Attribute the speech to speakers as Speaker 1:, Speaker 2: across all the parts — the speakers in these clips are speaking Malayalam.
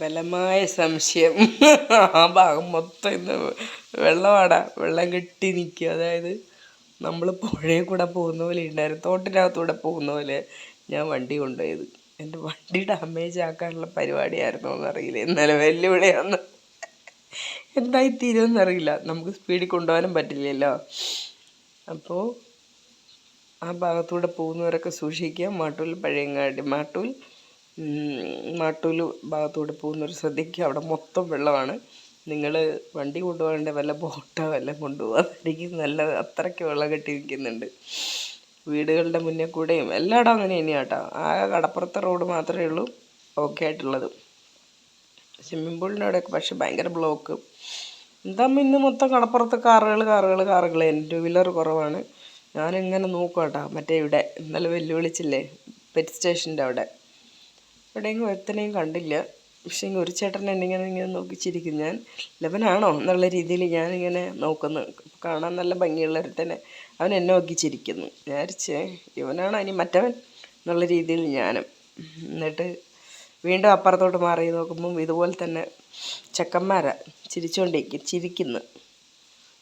Speaker 1: ബലമായ സംശയം. ആ ഭാഗം മൊത്തം ഇന്ന് വെള്ളമാടാ, വെള്ളം കെട്ടി നിൽക്കുക. അതായത് നമ്മൾ പുഴയിൽ കൂടെ പോകുന്ന പോലെ ഉണ്ടായിരുന്നു, തോട്ടിനകത്തൂടെ പോകുന്ന പോലെ ഞാൻ വണ്ടി കൊണ്ടുപോയത്. എൻ്റെ വണ്ടി ഡാമേജ് ആക്കാനുള്ള പരിപാടിയായിരുന്നോ എന്നറിയില്ല. ഇന്നലെ വെല്ലുവിളിയാന്ന് എന്തായി തീരുമെന്നറിയില്ല. നമുക്ക് സ്പീഡിൽ കൊണ്ടുപോകാനും പറ്റില്ലല്ലോ. അപ്പോൾ ആ ഭാഗത്തൂടെ പോകുന്നവരൊക്കെ സൂക്ഷിക്കുക. മാട്ടൂൽ പഴയങ്ങാടി മാട്ടൂൽ ഭാഗത്തൂടെ പോകുന്നവർ ശ്രദ്ധിക്കുക. അവിടെ മൊത്തം വെള്ളമാണ്. നിങ്ങൾ വണ്ടി കൊണ്ടുപോകേണ്ട വല്ല ബോട്ടോ വല്ലതും കൊണ്ടുപോകാതായിരിക്കും നല്ലത്. അത്രയ്ക്ക് വെള്ളം കെട്ടി നിൽക്കുന്നുണ്ട്. വീടുകളുടെ മുന്നേ കൂടെയും എല്ലായിടും അങ്ങനെ തന്നെയാണ് കേട്ടോ. ആ കടപ്പുറത്തെ റോഡ് മാത്രമേ ഉള്ളൂ ഓക്കെ ആയിട്ടുള്ളത്. സ്വിമ്മിംഗ് പൂളിൻ്റെ അവിടെയൊക്കെ പക്ഷെ ഭയങ്കര ബ്ലോക്ക്. എന്താകുമ്പോൾ ഇന്ന് മൊത്തം കടപ്പുറത്ത് കാറുകൾ. എൻ്റെ ടു വീലർ കുറവാണ്. ഞാനിങ്ങനെ നോക്കും കേട്ടോ. മറ്റേ ഇവിടെ ഇന്നലെ വെല്ലുവിളിച്ചില്ലേ, പെറ്റ് സ്റ്റേഷൻ്റെ എവിടെയെങ്കിലും ഒരുത്തനെയും കണ്ടില്ല. പക്ഷേ ഒരു ചേട്ടൻ ഇങ്ങനെ നോക്കിച്ചിരിക്കും. ഞാൻ ലവനാണോ എന്നുള്ള രീതിയിൽ ഞാനിങ്ങനെ നോക്കുന്നു. കാണാൻ നല്ല ഭംഗിയുള്ള ഒരുത്തനെ, അവൻ എന്നെ നോക്കിച്ചിരിക്കുന്നു. വിചാരിച്ചേ ഇവനാണോ ഇനി മറ്റവൻ എന്നുള്ള രീതിയിൽ ഞാനും. എന്നിട്ട് വീണ്ടും അപ്പുറത്തോട്ട് മാറി നോക്കുമ്പം ഇതുപോലെ തന്നെ ചെക്കന്മാരാ ചിരിക്കുന്നു.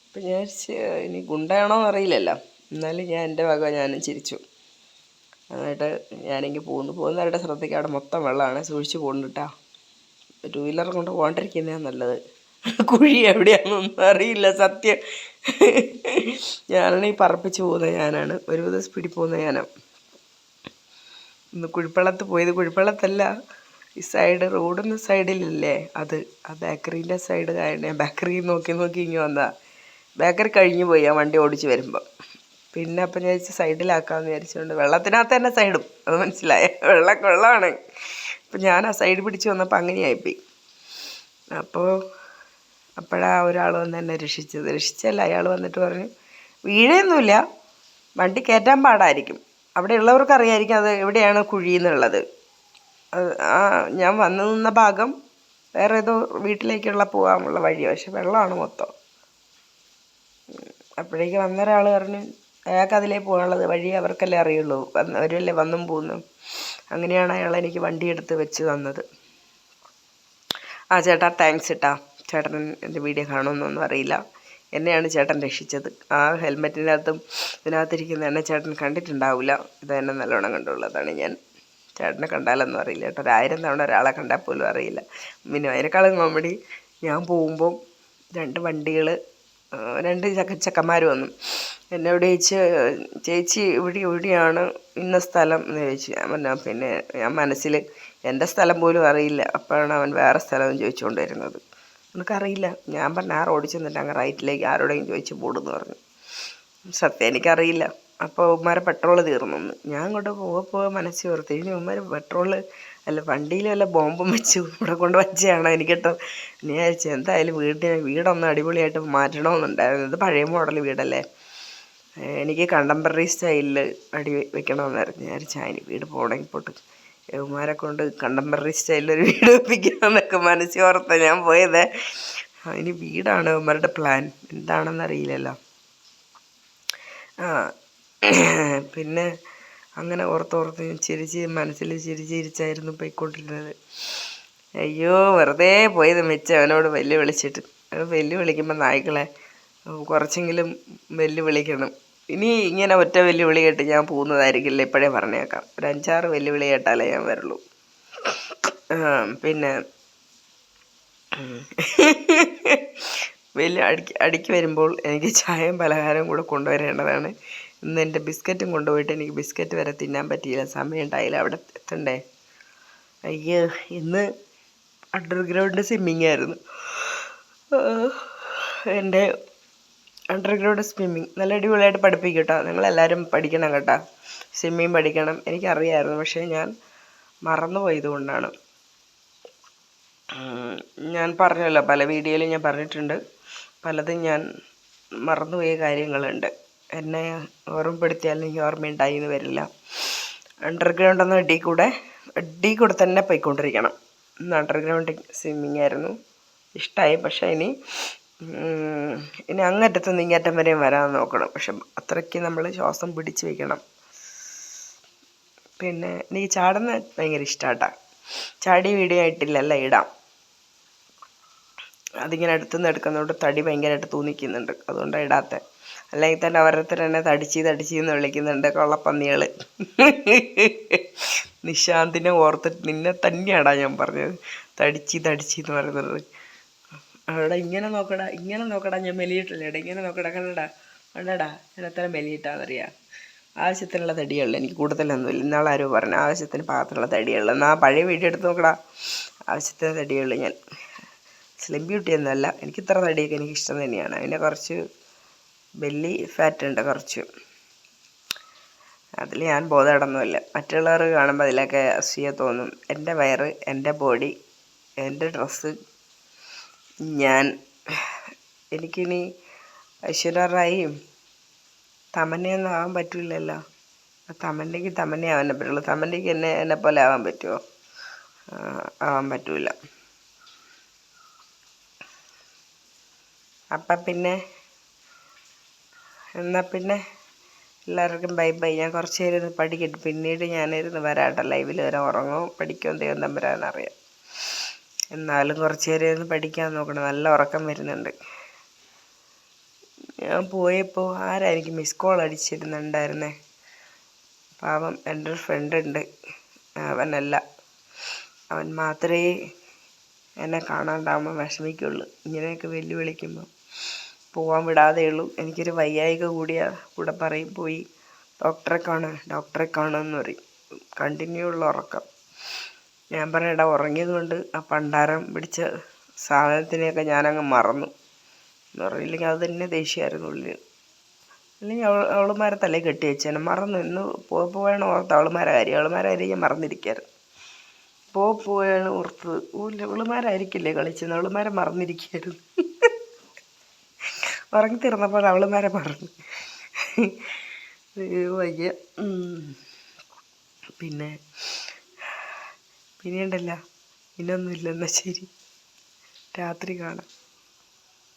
Speaker 1: അപ്പം ഞാൻ ഇനി ഗുണ്ടയാണോ എന്നറിയില്ലല്ലോ. എന്നാലും എൻ്റെ വക ഞാനും ചിരിച്ചു. എന്നിട്ട് ഞാനെങ്കിൽ പോകുന്നവരുടെ ശ്രദ്ധയ്ക്ക് അവിടെ മൊത്തം വെള്ളമാണ്. സൂക്ഷിച്ച് പോകുന്നുട്ടാ. ടു വീലർ കൊണ്ട് പോകാണ്ടിരിക്കുന്നതാണ് നല്ലത്. കുഴി എവിടെയാണെന്നൊന്നും അറിയില്ല സത്യം. ഞാനാണെങ്കിൽ പറപ്പിച്ച് പോകുന്നത് ഞാനാണ്, ഒരുവിധം സ്പീഡിൽ പോകുന്നത് ഞാനാണ്. ഇന്ന് കുഴിപ്പള്ളത്ത് പോയത്, കുഴിപ്പള്ളത്തല്ല, ഈ സൈഡ് റോഡിൻ്റെ സൈഡിലില്ലേ അത്, ആ ബേക്കറീൻ്റെ സൈഡ് ഞാൻ ബേക്കറി നോക്കി ഇങ്ങ് വന്നതാ. ബേക്കറി കഴിഞ്ഞു പോയി ആ വണ്ടി ഓടിച്ച് വരുമ്പം. പിന്നെ അപ്പം ഞാൻ സൈഡിലാക്കാമെന്ന് വിചാരിച്ചുകൊണ്ട് വെള്ളത്തിനകത്ത് തന്നെ സൈഡും, അത് മനസ്സിലായ വെള്ളമാണ്. അപ്പം ഞാൻ ആ സൈഡ് പിടിച്ച് വന്നപ്പോൾ അങ്ങനെയായിപ്പോയി. അപ്പോഴാ ഒരാൾ വന്ന് എന്നെ രക്ഷിച്ചല്ല. അയാൾ വന്നിട്ട് പറഞ്ഞു വീഴയൊന്നുമില്ല, വണ്ടി കയറ്റാൻ പാടായിരിക്കും, അവിടെ ഉള്ളവർക്ക് അറിയായിരിക്കും അത് എവിടെയാണ് കുഴി എന്നുള്ളത്. ഞാൻ വന്നു നിന്ന ഭാഗം വേറെ ഏതോ വീട്ടിലേക്കുള്ള പോകാനുള്ള വഴിയാണ്, പക്ഷെ വെള്ളമാണ് മൊത്തം. അപ്പോഴേക്ക് വന്ന ഒരാൾ പറഞ്ഞു അയാൾക്ക് അതിലേ പോകാനുള്ളത് വഴി അവർക്കല്ലേ അറിയുള്ളൂ, അവരല്ലേ വന്നും പോകുന്നു. അങ്ങനെയാണ് അയാൾ എനിക്ക് വണ്ടി എടുത്ത് വെച്ച് തന്നത്. ആ ചേട്ടാ താങ്ക്സ് ചേട്ടാ. ചേട്ടൻ എൻ്റെ വീഡിയോ കാണുമെന്നൊന്നും അറിയില്ല, എന്നെയാണ് ചേട്ടൻ രക്ഷിച്ചത്. ആ ഹെൽമെറ്റിനകത്തും ഇതിനകത്തിരിക്കുന്ന എന്നെ ചേട്ടൻ കണ്ടിട്ടുണ്ടാവില്ല, ഇതെന്നെ നല്ലോണം കണ്ടുള്ളതാണ് ഞാൻ. ചേട്ടനെ കണ്ടാലൊന്നും അറിയില്ല കേട്ടോ. 1000 തവണ ഒരാളെ കണ്ടാൽ പോലും അറിയില്ല. പിന്നെ അതിനേക്കാളും കോമഡി, ഞാൻ പോകുമ്പോൾ 2 വണ്ടികൾ, 2 ചെക്കന്മാർ വന്നു എന്നോട് ചോദിച്ച് ചേച്ചി എവിടെയാണ് ഇന്ന സ്ഥലം എന്ന് ചോദിച്ചു. ഞാൻ പറഞ്ഞു പിന്നെ ഞാൻ മനസ്സിൽ എൻ്റെ സ്ഥലം പോലും അറിയില്ല. അപ്പോഴാണ് അവൻ വേറെ സ്ഥലം ചോദിച്ചുകൊണ്ട് വരുന്നത്. എനിക്കറിയില്ല. ഞാൻ പറഞ്ഞു ആ റോഡിൽ ചെന്നിട്ട് അങ്ങ് റൈറ്റിലേക്ക് ആരോടെങ്കിലും ചോദിച്ച് പോടുമെന്ന് പറഞ്ഞു. സത്യം എനിക്കറിയില്ല. അപ്പോൾ ഉമ്മാരെ പെട്രോൾ തീർന്നു. ഞാൻ അങ്ങോട്ട് പോകെ മനസ്സിൽ ഓർത്ത് ഇനി ഉമ്മാർ പെട്രോള് അല്ല വണ്ടിയിൽ വല്ല ബോംബും വെച്ച് ഇവിടെ കൊണ്ട് വച്ചതാണോ എനിക്കിട്ടോ. ഞാൻ വിചാരിച്ചു എന്തായാലും വീടൊന്ന് അടിപൊളിയായിട്ട് മാറ്റണമെന്നുണ്ടായിരുന്നു. ഇത് പഴയ മോഡൽ വീടല്ലേ, എനിക്ക് കണ്ടംപററി സ്റ്റൈലിൽ വെക്കണമെന്നായിരുന്നു. ഞാൻ വിചാരിച്ചു വീട് പോകണമെങ്കിൽ പോട്ട് ഉമ്മാരെ കൊണ്ട് കണ്ടംപററി സ്റ്റൈലിലൊരു വീട് വെപ്പിക്കണമെന്നൊക്കെ മനസ്സിൽ ഓർത്ത ഞാൻ പോയത്. ഇനി വീടാണ് ഉമ്മരുടെ പ്ലാൻ, എന്താണെന്നറിയില്ലല്ലോ. പിന്നെ അങ്ങനെ ഓർത്ത് മനസ്സിൽ ചിരിച്ചായിരുന്നു പോയിക്കൊണ്ടിരുന്നത്. അയ്യോ വെറുതെ പോയത് മിച്ചം അവനോട് വെല്ലുവിളിച്ചിട്ട്. വെല്ലുവിളിക്കുമ്പോൾ നായ്ക്കളെ കുറച്ചെങ്കിലും വെല്ലുവിളിക്കണം. ഇനി ഇങ്ങനെ ഒറ്റ വെല്ലുവിളി കേട്ട് ഞാൻ പോകുന്നതായിരിക്കില്ല, ഇപ്പോഴേ പറഞ്ഞേക്കാം. ഒരു 5-6 വെല്ലുവിളി കേട്ടാലേ ഞാൻ വരുള്ളൂ. പിന്നെ അടിക്ക് വരുമ്പോൾ എനിക്ക് ചായയും പലഹാരവും കൂടെ കൊണ്ടുവരേണ്ടതാണ്. ഇന്ന് എൻ്റെ ബിസ്ക്കറ്റും കൊണ്ടുപോയിട്ട് എനിക്ക് ബിസ്ക്കറ്റ് വരെ തിന്നാൻ പറ്റിയില്ല, സമയം ഉണ്ടായില്ല അവിടെ എത്തണ്ടേ. അയ്യോ ഇന്ന് അണ്ടർഗ്രൗണ്ട് സ്വിമ്മിങ് ആയിരുന്നു. എൻ്റെ അണ്ടർഗ്രൗണ്ട് സ്വിമ്മിങ് നല്ല അടിപൊളിയായിട്ട് പഠിപ്പിക്കും കേട്ടോ. നിങ്ങളെല്ലാവരും പഠിക്കണം കേട്ടോ, സ്വിമ്മിങ് പഠിക്കണം. എനിക്കറിയാമായിരുന്നു, പക്ഷേ ഞാൻ മറന്നുപോയത് കൊണ്ടാണ്. ഞാൻ പറഞ്ഞല്ലോ, പല വീഡിയോയിലും ഞാൻ പറഞ്ഞിട്ടുണ്ട്, പലതും ഞാൻ മറന്നുപോയ കാര്യങ്ങളുണ്ട്. എന്നെ ഓർമ്മപ്പെടുത്തിയാൽ എനിക്ക് ഓർമ്മയുണ്ടായി എന്ന് വരില്ല. അണ്ടർഗ്രൗണ്ട് എന്ന അടി കൂടെ തന്നെ പോയിക്കൊണ്ടിരിക്കണം. ഇന്ന് അണ്ടർഗ്രൗണ്ട് സ്വിമ്മിങ് ആയിരുന്നു, ഇഷ്ടമായി. പക്ഷേ ഇനി അങ്ങറ്റത്തുനിന്ന് ഇങ്ങറ്റം വരെയും വരാൻ നോക്കണം. പക്ഷെ അത്രയ്ക്ക് നമ്മൾ ശ്വാസം പിടിച്ച് വയ്ക്കണം. പിന്നെ എനിക്ക് ചാടുന്ന ഭയങ്കര ഇഷ്ടമാട്ടാ. ചാടി വീഡിയോ ആയിട്ടില്ലല്ല ഇടാം. അതിങ്ങനെ അടുത്തുനിന്ന് എടുക്കുന്നതുകൊണ്ട് തടി ഭയങ്കരമായിട്ട് തൂന്നിക്കുന്നുണ്ട്, അതുകൊണ്ടാണ് ഇടാത്തത്. അല്ലെങ്കിൽ തന്നെ ഓരോരുത്തർ എന്നെ തടിച്ചെന്ന് വിളിക്കുന്നുണ്ട്, കൊള്ളപ്പന്നികൾ. നിശാന്തിനെ ഓർത്തിട്ട് നിന്നെ തന്നെയാടാ ഞാൻ പറഞ്ഞത്, തടിച്ചെന്ന് പറയുന്നത്. അവിടെ ഇങ്ങനെ നോക്കടാ ഞാൻ മെലിയിട്ടില്ലേടാ, ഇങ്ങനെ നോക്കടാ, കണ്ടടാ ഞാൻ എത്ര മെലിയിട്ടാന്നറിയാം. ആവശ്യത്തിനുള്ള തടിയുള്ളൂ, എനിക്ക് കൂടുതലൊന്നുമില്ല. ഇന്നാളാരോ പറഞ്ഞു ആവശ്യത്തിന് പാകത്തിനുള്ള തടിയുള്ളൂ. എന്നാൽ പഴയ വീഡിയോ എടുത്ത് നോക്കടാ, ആവശ്യത്തിന് തടിയുള്ളൂ ഞാൻ. സ്ലിം ബ്യൂട്ടി ഒന്നുമല്ല, എനിക്ക് ഇത്ര തടിയൊക്കെ എനിക്ക് ഇഷ്ടം തന്നെയാണ്. അതിന് കുറച്ച് ബെല്ലി ഫാറ്റ് ഉണ്ട് കുറച്ച്, അതിൽ ഞാൻ ബോധമൊന്നുമില്ല. മറ്റുള്ളവർ കാണുമ്പോൾ അതിലൊക്കെ അസൂയ തോന്നും. എൻ്റെ വയറ്, എൻ്റെ ബോഡി, എൻ്റെ ഡ്രസ്സ്, എനിക്കിനി ഐശ്വര്യ റായിയും തമന്നയൊന്നും ആവാൻ പറ്റില്ലല്ലോ. തമന്നയ്ക്ക് ആവാൻ പറ്റുള്ളൂ. തമന്നയ്ക്ക് എന്നെ പോലെ ആവാൻ പറ്റുമോ? ആവാൻ പറ്റില്ല. അപ്പം പിന്നെ എന്നാൽ പിന്നെ എല്ലാവർക്കും ബൈ ബൈ. ഞാൻ കുറച്ച് നേരം ഇരുന്ന് പഠിക്കട്ടെ, പിന്നീട് ഞാനിരുന്ന് വരാട്ടെ. ലൈവിൽ വരാൻ ഉറങ്ങും പഠിക്കുമോ ദൈവം തമ്പുരാനറിയാം. എന്നാലും കുറച്ച് നേരം ഇരുന്ന് പഠിക്കാൻ നോക്കണം, നല്ല ഉറക്കം വരുന്നുണ്ട്. ഞാൻ പോയപ്പോൾ ആരായിരിക്കും മിസ് കോൾ അടിച്ചിരുന്നുണ്ടായിരുന്നേ? പാവം എൻ്റെ ഒരു ഫ്രണ്ട് ഉണ്ട്, അവൻ മാത്രമേ എന്നെ കാണാണ്ടാകുമ്പോൾ വിഷമിക്കുള്ളൂ. ഇങ്ങനെയൊക്കെ വെല്ലുവിളിക്കുമ്പോൾ പോകാൻ വിടാതെയുള്ളൂ. എനിക്കൊരു വയ്യായിക കൂടെ പറയും, പോയി ഡോക്ടറെ കാണുമെന്ന് പറയും. കണ്ടിന്യൂ ഉള്ള ഉറക്കം. ഞാൻ പറയടാ, ഉറങ്ങിയത് കൊണ്ട് ആ പണ്ടാരം പിടിച്ച സാധനത്തിനെയൊക്കെ ഞാനങ്ങ് മറന്നു എന്ന് പറയില്ലെങ്കിൽ അത് തന്നെ ദേഷ്യമായിരുന്നു ഉള്ളിൽ. അല്ലെങ്കിൽ അവളുമാരെ തലേ കെട്ടി വെച്ചേനെ, മറന്നു. ഇന്ന് പോവാണ് ഓർത്ത് അവളുമാരെ കാര്യം ഞാൻ മറന്നിരിക്കാറ്. പോവാണ് ഓർത്തത്. അവളുമാരായിരിക്കില്ലേ കളിച്ചെന്ന്, അവളുമാരെ മറന്നിരിക്കായിരുന്നു. ഉറങ്ങിത്തീർന്നപ്പോൾ അവളുമാരെ മറന്നു. വയ്യ. പിന്നെ ഉണ്ടല്ലോ, ഇന്നൊന്നുമില്ല. എന്നാൽ ശരി, രാത്രി കാണാം.